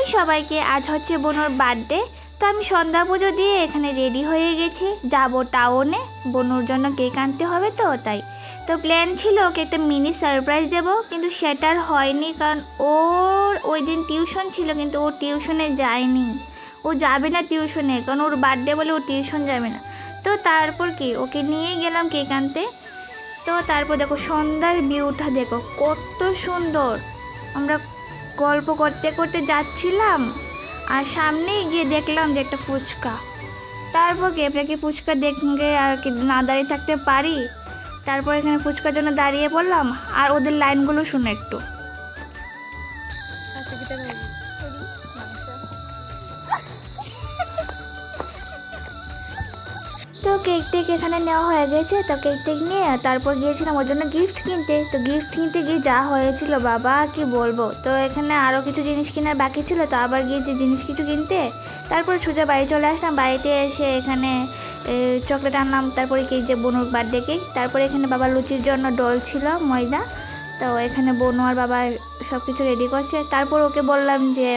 জানোই সবাইকে আজ হচ্ছে বনুর বার্থডে। তো আমি সন্ধ্যা পুজো দিয়ে এখানে রেডি হয়ে গেছি, যাব টাউনে, বনুর জন্য কেক আনতে হবে তো তাই। তো প্ল্যান ছিল ওকে একটা মিনি সারপ্রাইজ দেবো, কিন্তু সেটার হয়নি, কারণ ওর ওই দিন টিউশন ছিল, কিন্তু ও টিউশনে যায়নি। ও যাবে না টিউশনে, কারণ ওর বার্থডে বলে ও টিউশন যাবে না। তো তারপর কি ওকে নিয়ে গেলাম কেক আনতে। তো তারপর দেখো সন্ধ্যার ভিউটা দেখো কত সুন্দর। আমরা গল্প করতে করতে যাচ্ছিলাম আর সামনে গিয়ে দেখলাম যে একটা ফুচকা। তারপর কি আমরা কি ফুচকা দেখে আর কি না দাঁড়িয়ে থাকতে পারি। তারপর এখানে ফুচকার জন্য দাঁড়িয়ে পড়লাম, আর ওদের লাইনগুলো শুনে একটু। তো কেক টেক এখানে নেওয়া হয়ে গেছে। তো কেক টেক নিয়ে তারপর গিয়েছিলাম ওর জন্য গিফট কিনতে। তো গিফট কিনতে গিয়ে যা হয়েছিল বাবা কি বলবো। তো এখানে আরও কিছু জিনিস কেনার বাকি ছিল, তো আবার গিয়েছি জিনিস কিছু কিনতে। তারপর সোজা বাড়ি চলে আসলাম। বাড়িতে এসে এখানে চকলেট আনলাম, তারপরে কেক যে বনুর বার্থডে কেক। তারপরে এখানে বাবা লুচির জন্য ডল ছিল ময়দা। তো এখানে বনু আর বাবা সব কিছু রেডি করছে। তারপর ওকে বললাম যে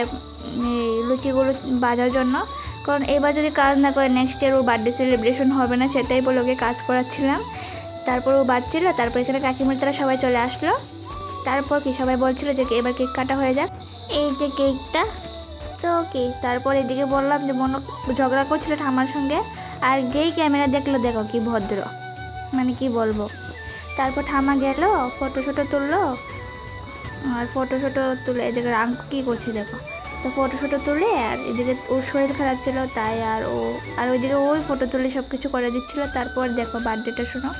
লুচিগুলো বাজার জন্য, কারণ এবার যদি কাজ না করে নেক্সট ইয়ার ওর বার্থডে সেলিব্রেশন হবে না, সেটাই বলে ওকে কাজ করাচ্ছিলাম। তারপর ও বাচ্ছিল। তারপর এখানে কাকিমার তারা সবাই চলে আসলো। তারপর কি সবাই বলছিল যে এবার কেক কাটা হয়ে যাক, এই যে কেকটা। তো কি তারপর এদিকে বললাম যে বোন ঝগড়া করছিল ঠাম্মার সঙ্গে, আর যেই ক্যামেরা দেখলো দেখো কি ভদ্র, মানে কি বলবো। তারপর ঠাম্মা গেল ফটো শটো তুললো, আর ফটো শটো তুলে এদিকে রাঙ্কু কী করছে দেখো। তো ফটো ফটো তুলে, আর এদিকে ওর শরীর খারাপ ছিল তাই, আর ওইদিকে ওই ফটো তুলে সব কিছু করে দিচ্ছিল। তারপর দেখো বার্থডেটা শোনো।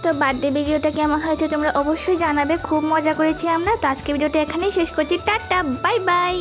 তো বার্থডে ভিডিওটা কেমন হয়েছে তোমরা অবশ্যই জানাবে। খুব মজা করেছি আমরা। তো আজকে ভিডিওটা এখানেই শেষ করছি। Tata, bye bye.